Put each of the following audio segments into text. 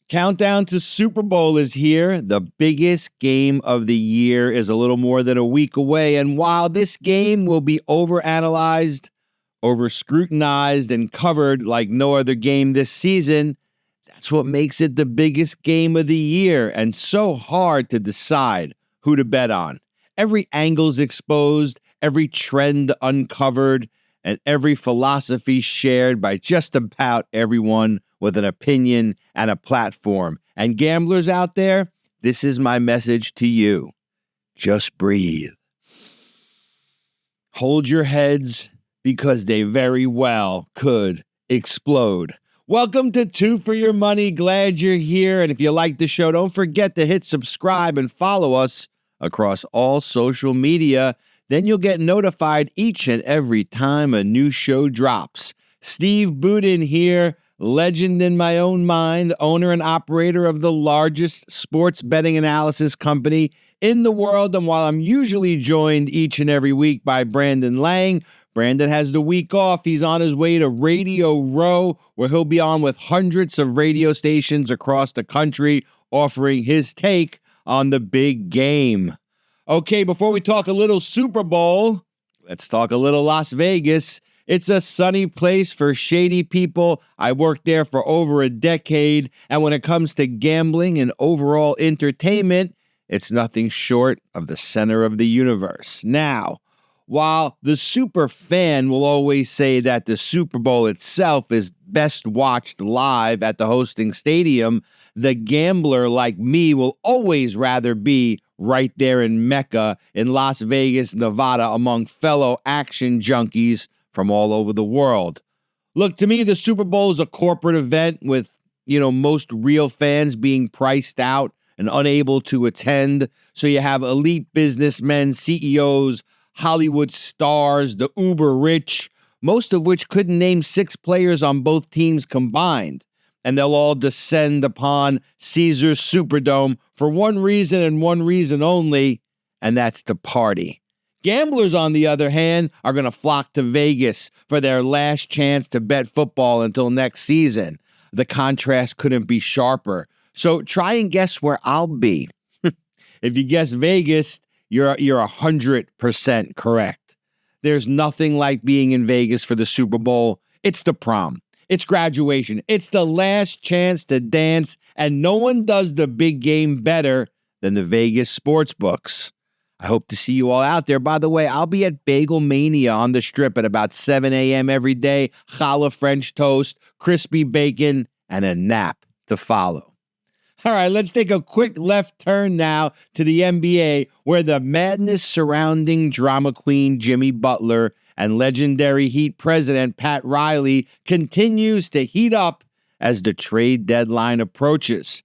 Countdown to Super Bowl is here. The biggest game of the year is a little more than a week away. And while this game will be overanalyzed, over-scrutinized, and covered like no other game this season, that's what makes it the biggest game of the year and so hard to decide who to bet on. Every angle's exposed, every trend uncovered, and every philosophy shared by just about everyone with an opinion and a platform. And gamblers out there, this is my message to you. Just breathe. Hold your heads because they very well could explode. Welcome to Two for Your Money. Glad you're here. And if you like the show, don't forget to hit subscribe and follow us across all social media. Then you'll get notified each and every time a new show drops. Steve Budin here, legend in my own mind, owner and operator of the largest sports betting analysis company in the world. And while I'm usually joined each and every week by Brandon Lang, Brandon has the week off. He's on his way to Radio Row, where he'll be on with hundreds of radio stations across the country, offering his take on the big game. Okay, before we talk a little Super Bowl, let's talk a little Las Vegas. It's a sunny place for shady people. I worked there for over a decade, and when it comes to gambling and overall entertainment, it's nothing short of the center of the universe. Now, while the super fan will always say that the Super Bowl itself is best watched live at the hosting stadium, the gambler like me will always rather be right there in Mecca in Las Vegas, Nevada, among fellow action junkies from all over the world. Look, to me, the Super Bowl is a corporate event with, most real fans being priced out and unable to attend. So you have elite businessmen, CEOs, Hollywood stars, the uber rich, most of which couldn't name 6 players on both teams combined. And they'll all descend upon Caesar's Superdome for one reason and one reason only, and that's to party. Gamblers, on the other hand, are going to flock to Vegas for their last chance to bet football until next season. The contrast couldn't be sharper. So try and guess where I'll be. If you guess Vegas, you're 100% correct. There's nothing like being in Vegas for the Super Bowl. It's the prom. It's graduation. It's the last chance to dance, and no one does the big game better than the Vegas sports books. I hope to see you all out there. By the way, I'll be at Bagel Mania on the Strip at about 7 a.m. every day. Challah French toast, crispy bacon, and a nap to follow. All right, let's take a quick left turn now to the NBA, where the madness surrounding drama queen Jimmy Butler and legendary Heat president Pat Riley continues to heat up as the trade deadline approaches.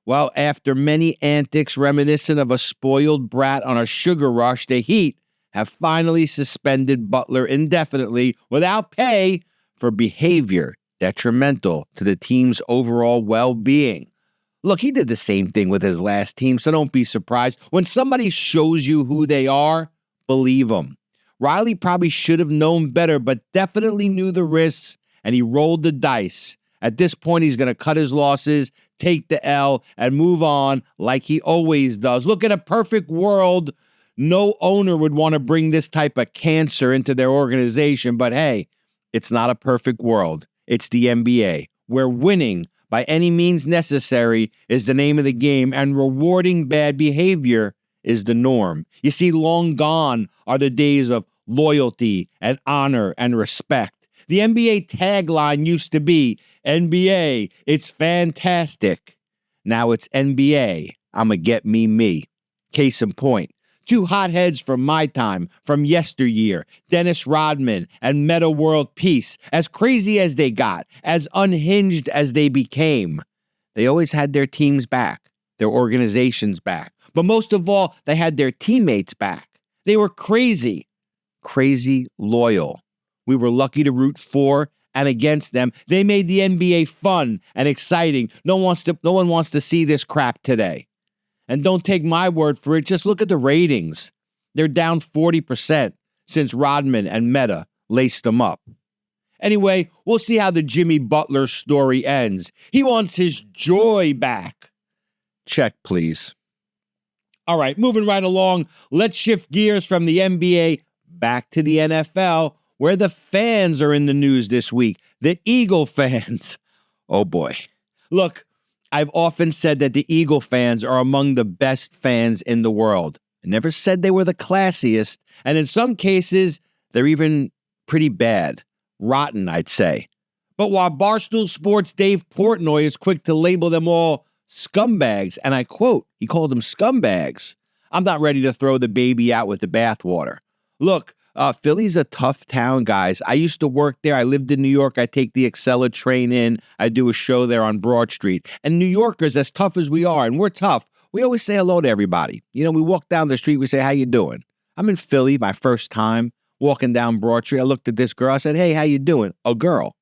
Well, after many antics reminiscent of a spoiled brat on a sugar rush, the Heat have finally suspended Butler indefinitely without pay for behavior detrimental to the team's overall well-being. Look, he did the same thing with his last team, so don't be surprised. When somebody shows you who they are, believe them. Riley probably should have known better, but definitely knew the risks, and he rolled the dice. At this point, he's going to cut his losses, take the L, and move on like he always does. Look, in a perfect world, no owner would want to bring this type of cancer into their organization, but hey, it's not a perfect world. It's the NBA, where winning by any means necessary is the name of the game, and rewarding bad behavior is the norm. You see, long gone are the days of loyalty and honor and respect. The NBA tagline used to be, NBA, it's fantastic. Now it's NBA, I'ma get me. Case in point, 2 hotheads from my time, from yesteryear, Dennis Rodman and Metta World Peace, as crazy as they got, as unhinged as they became, they always had their teams back, their organizations back. But most of all, they had their teammates back. They were crazy loyal. We were lucky to root for and against them. They made the NBA fun and exciting. No one wants to see this crap today. And don't take my word for it. Just look at the ratings. They're down 40% since Rodman and Metta laced them up. Anyway, we'll see how the Jimmy Butler story ends. He wants his joy back. Check, please. All right, moving right along, let's shift gears from the NBA back to the NFL, where the fans are in the news this week. The Eagle fans. Oh boy. Look, I've often said that the Eagle fans are among the best fans in the world. I never said they were the classiest, and in some cases, they're even pretty bad. Rotten, I'd say. But while Barstool Sports' Dave Portnoy is quick to label them all scumbags, and I quote, he called them scumbags, I'm not ready to throw the baby out with the bathwater. Look, Philly's a tough town, guys. I used to work there. I lived in New York. I take the Acela train in. I do a show there on Broad Street. And New Yorkers, as tough as we are, and we're tough, we always say hello to everybody. You know, we walk down the street, we say, how you doing? I'm in Philly, my first time, walking down Broad Street. I looked at this girl. I said, hey, how you doing? A girl.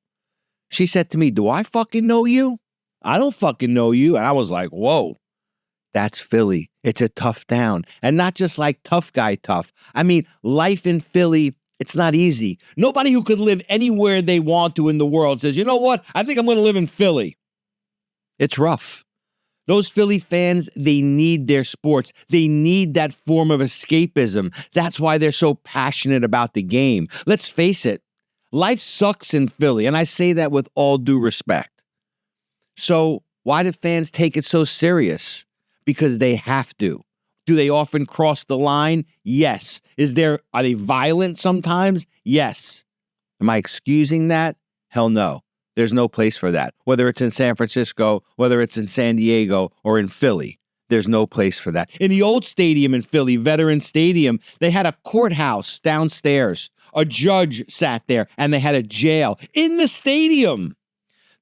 She said to me, do I fucking know you? I don't fucking know you. And I was like, whoa, that's Philly. It's a tough town. And not just like tough guy tough. I mean, life in Philly, it's not easy. Nobody who could live anywhere they want to in the world says, you know what? I think I'm going to live in Philly. It's rough. Those Philly fans, they need their sports. They need that form of escapism. That's why they're so passionate about the game. Let's face it. Life sucks in Philly. And I say that with all due respect. So why do fans take it so serious? Because they have to. Do they often cross the line? Yes. Are they violent sometimes? Yes. Am I excusing that? Hell no. There's no place for that. Whether it's in San Francisco, whether it's in San Diego, or in Philly, there's no place for that. In the old stadium in Philly, Veterans Stadium, they had a courthouse downstairs. A judge sat there, and they had a jail in the stadium.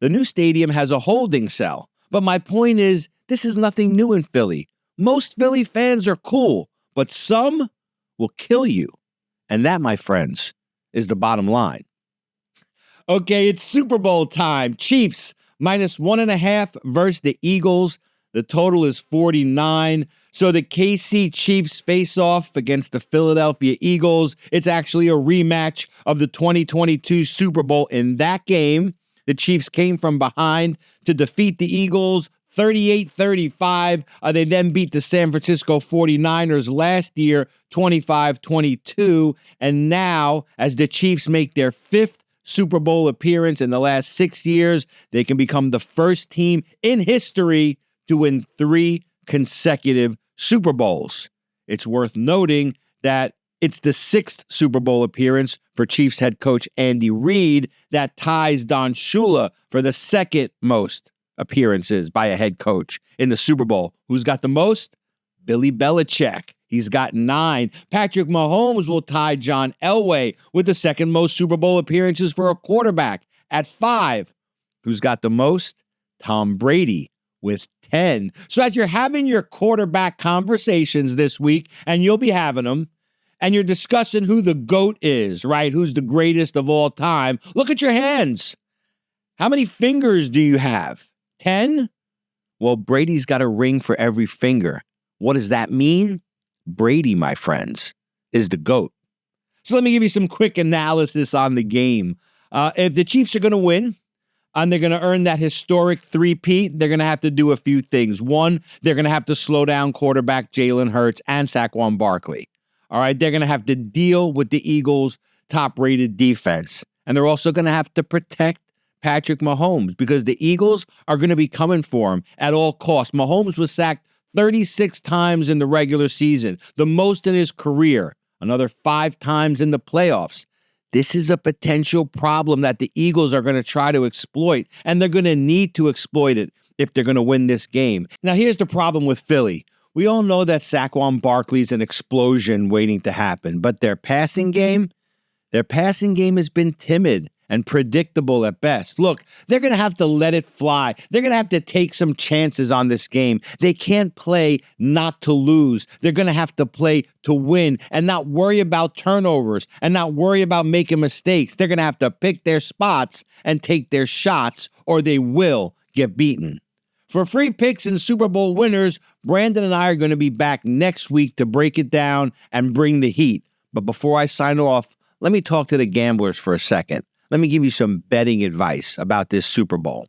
The new stadium has a holding cell. But my point is, this is nothing new in Philly. Most Philly fans are cool, but some will kill you. And that, my friends, is the bottom line. Okay, it's Super Bowl time. Chiefs -1.5 versus the Eagles. The total is 49. So the KC Chiefs face off against the Philadelphia Eagles. It's actually a rematch of the 2022 Super Bowl. In that game, the Chiefs came from behind to defeat the Eagles 38-35. They then beat the San Francisco 49ers last year 25-22. And now, as the Chiefs make their 5th Super Bowl appearance in the last 6 years, they can become the first team in history to win 3 consecutive Super Bowls. It's worth noting that it's the 6th Super Bowl appearance for Chiefs head coach Andy Reid that ties Don Shula for the 2nd most appearances by a head coach in the Super Bowl. Who's got the most? Billy Belichick. He's got 9. Patrick Mahomes will tie John Elway with the 2nd most Super Bowl appearances for a quarterback at 5. Who's got the most? Tom Brady with 10. So as you're having your quarterback conversations this week, and you'll be having them, and you're discussing who the GOAT is, right? Who's the greatest of all time, look at your hands. How many fingers do you have? 10? Well, Brady's got a ring for every finger. What does that mean? Brady, my friends, is the GOAT. So let me give you some quick analysis on the game. If the Chiefs are going to win, and they're going to earn that historic three-peat, they're going to have to do a few things. One, they're going to have to slow down quarterback Jalen Hurts and Saquon Barkley. All right, they're going to have to deal with the Eagles' top-rated defense. And they're also going to have to protect Patrick Mahomes because the Eagles are going to be coming for him at all costs. Mahomes was sacked 36 times in the regular season, the most in his career, another 5 times in the playoffs. This is a potential problem that the Eagles are going to try to exploit, and they're going to need to exploit it if they're going to win this game. Now, here's the problem with Philly. We all know that Saquon Barkley's an explosion waiting to happen, but their passing game has been timid and predictable at best. Look, they're going to have to let it fly. They're going to have to take some chances on this game. They can't play not to lose. They're going to have to play to win and not worry about turnovers and not worry about making mistakes. They're going to have to pick their spots and take their shots, or they will get beaten. For free picks and Super Bowl winners, Brandon and I are going to be back next week to break it down and bring the heat. But before I sign off, let me talk to the gamblers for a second. let me give you some betting advice about this Super Bowl.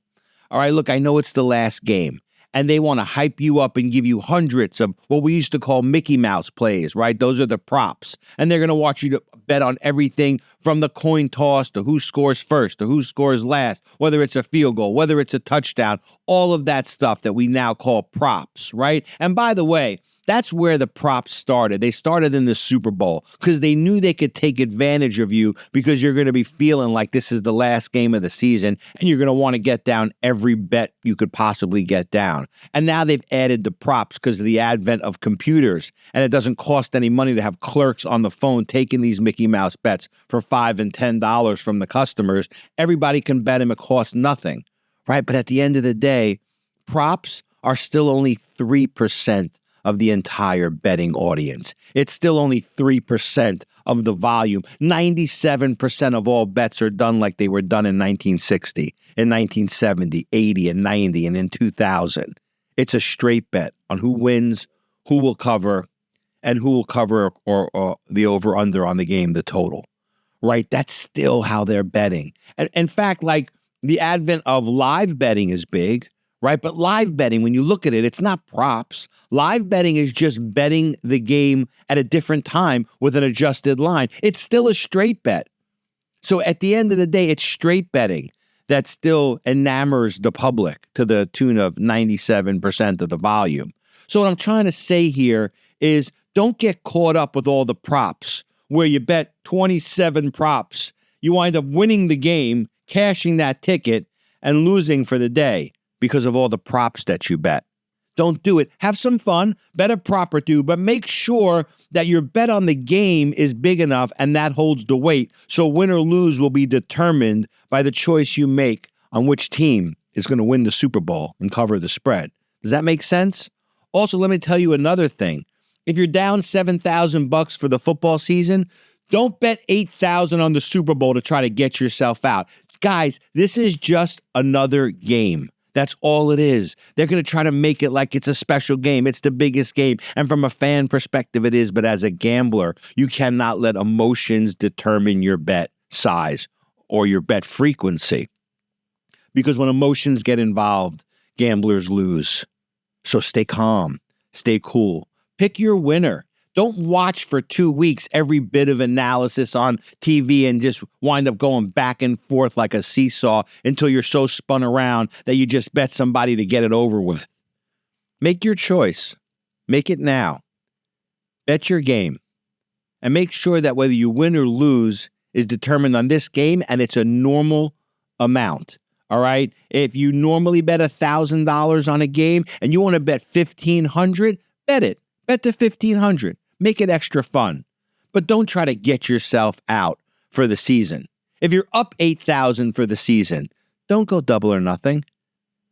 All right, look, I know it's the last game, and they want to hype you up and give you hundreds of what we used to call Mickey Mouse plays, right? Those are the props. And they're going to want you to bet on everything from the coin toss to who scores first to who scores last, whether it's a field goal, whether it's a touchdown, all of that stuff that we now call props, right? And by the way, that's where the props started. They started in the Super Bowl because they knew they could take advantage of you because you're going to be feeling like this is the last game of the season and you're going to want to get down every bet you could possibly get down. And now they've added the props because of the advent of computers, and it doesn't cost any money to have clerks on the phone taking these Mickey Mouse bets for $5 and $10 from the customers. Everybody can bet them. It costs nothing, right? But at the end of the day, props are still only 3% of the entire betting audience. It's still only 3% of the volume. 97% of all bets are done like they were done in 1960, in 1970, 80, and 90, and in 2000. It's a straight bet on who wins, who will cover, and who will cover or the over-under on the game, the total, right? That's still how they're betting. And in fact, like the advent of live betting is big, right? But live betting, when you look at it, it's not props. Live betting is just betting the game at a different time with an adjusted line. It's still a straight bet. So at the end of the day, it's straight betting that still enamors the public to the tune of 97% of the volume. So what I'm trying to say here is don't get caught up with all the props where you bet 27 props. You wind up winning the game, cashing that ticket, and losing for the day because of all the props that you bet. Don't do it. Have some fun, bet a prop or two, but make sure that your bet on the game is big enough and that holds the weight. So win or lose will be determined by the choice you make on which team is going to win the Super Bowl and cover the spread. Does that make sense? Also, let me tell you another thing. If you're down $7,000 for the football season, don't bet $8,000 on the Super Bowl to try to get yourself out. Guys, this is just another game. That's all it is. They're going to try to make it like it's a special game. It's the biggest game. And from a fan perspective, it is. But as a gambler, you cannot let emotions determine your bet size or your bet frequency. Because when emotions get involved, gamblers lose. So stay calm. Stay cool. Pick your winner. Don't watch for 2 weeks every bit of analysis on TV and just wind up going back and forth like a seesaw until you're so spun around that you just bet somebody to get it over with. Make your choice. Make it now. Bet your game. And make sure that whether you win or lose is determined on this game, and it's a normal amount. All right? If you normally bet $1,000 on a game and you want to bet $1,500, bet it. Bet the $1,500. Make it extra fun. But don't try to get yourself out for the season. If you're up $8,000 for the season, don't go double or nothing.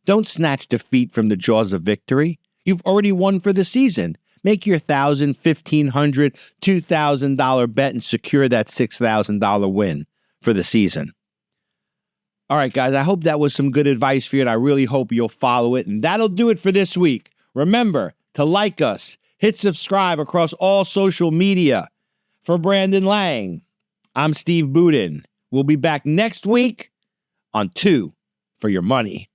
Don't snatch defeat from the jaws of victory. You've already won for the season. Make your $1,000, $1,500, $2,000 bet and secure that $6,000 win for the season. All right, guys, I hope that was some good advice for you, and I really hope you'll follow it. And that'll do it for this week. Remember to like us. Hit subscribe across all social media. For Brandon Lang, I'm Steve Budin. We'll be back next week on 2 for Your Money.